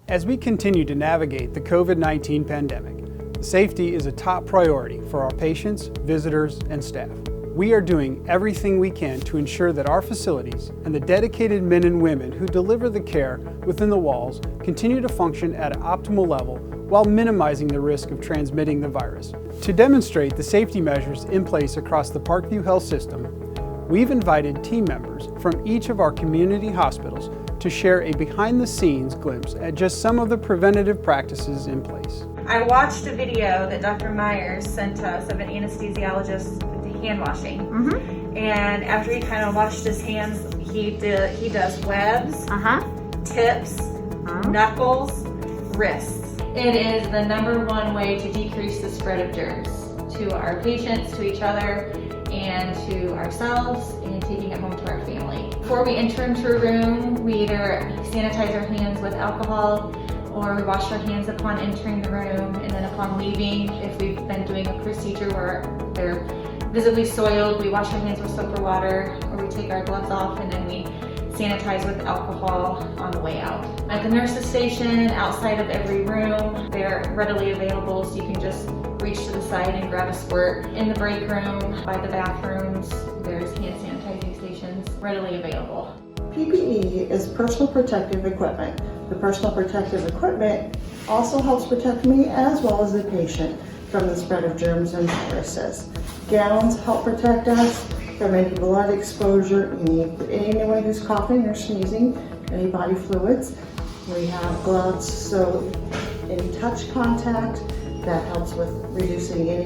As we continue to navigate the COVID-19 pandemic, safety is a top priority for our patients, visitors, and staff. We are doing everything we can to ensure that our facilities and the dedicated men and women who deliver the care within the walls continue to function at an optimal level while minimizing the risk of transmitting the virus. To demonstrate the safety measures in place across the Parkview Health System, we've invited team members from each of our community hospitals to share a behind-the-scenes glimpse at just some of the preventative practices in place. I watched a video that Dr. Myers sent us of an anesthesiologist with the hand washing. And after he kind of washed his hands, he does webs, tips, knuckles, wrists. It is the #1 way to decrease the spread of germs to our patients, to each other, and to ourselves, and taking it home to our family. Before we enter into a room, we either sanitize our hands with alcohol, or we wash our hands upon entering the room, and then upon leaving, if we've been doing a procedure where they're visibly soiled, we wash our hands with soap or water, or we take our gloves off and then we sanitize with alcohol on the way out. At the nurse's station, outside of every room, they're readily available, so you can just reach to the side and grab a squirt. In the break room, by the bathrooms, there's hand sanitizing stations readily available. PPE is personal protective equipment. The personal protective equipment also helps protect me as well as the patient from the spread of germs and viruses. Gowns help protect us from any blood exposure, anyone who's coughing or sneezing, any body fluids. We have gloves, so any touch contact, that helps with reducing any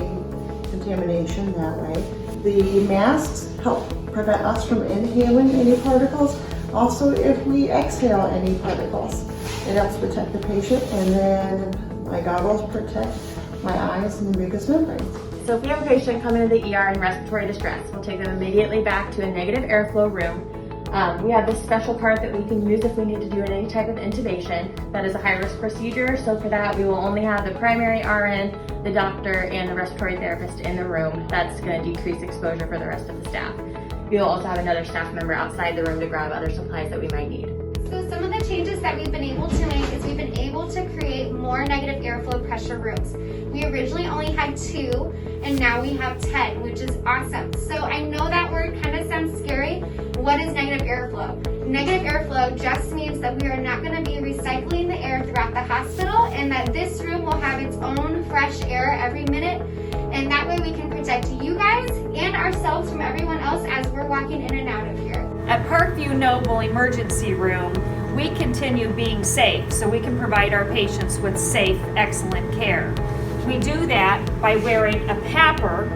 contamination that way. The masks help prevent us from inhaling any particles. Also, if we exhale any particles, it helps protect the patient, and then my goggles protect my eyes and the mucous membranes. So if we have a patient come into the ER in respiratory distress, we'll take them immediately back to a negative airflow room. We have this special part that we can use if we need to do any type of intubation. That is a high-risk procedure, so for that we will only have the primary RN, the doctor, and the respiratory therapist in the room. That's going to decrease exposure for the rest of the staff. We will also have another staff member outside the room to grab other supplies that we might need. So some of the changes that we've been able to make is we've been able to create more negative airflow pressure rooms. We originally only had 2, and now we have 10, which is awesome. So I know that word kind of sounds scary. What is negative airflow? Negative airflow just means that we are not going to be recycling the air throughout the hospital, and that this room will have its own fresh air every minute, and that way we can protect you guys and ourselves from everyone else as we're walking in and out of here. At Parkview Noble Emergency Room, we continue being safe so we can provide our patients with safe, excellent care. We do that by wearing a PAPR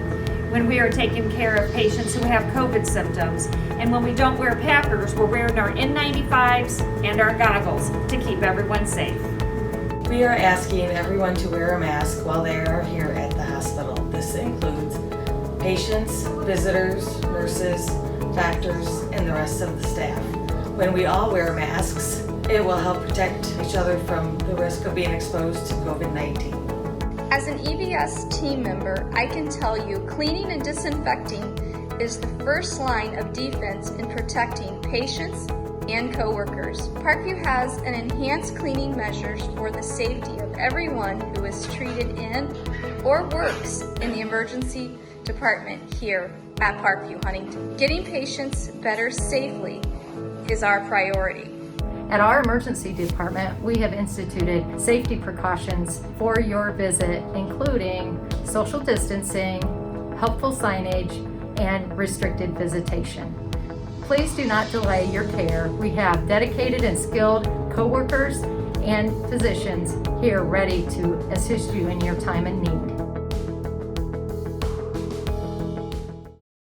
when we are taking care of patients who have COVID symptoms. And when we don't wear PAPRs, we're wearing our N95s and our goggles to keep everyone safe. We are asking everyone to wear a mask while they are here at the hospital. This includes patients, visitors, nurses, doctors, and the rest of the staff. When we all wear masks, it will help protect each other from the risk of being exposed to COVID-19. As an EVS team member, I can tell you cleaning and disinfecting is the first line of defense in protecting patients and coworkers. Parkview has an enhanced cleaning measures for the safety of everyone who is treated in or works in the emergency department here at Parkview Huntington. Getting patients better safely is our priority. At our emergency department, we have instituted safety precautions for your visit, including social distancing, helpful signage, and restricted visitation. Please do not delay your care. We have dedicated and skilled coworkers and physicians here ready to assist you in your time of need.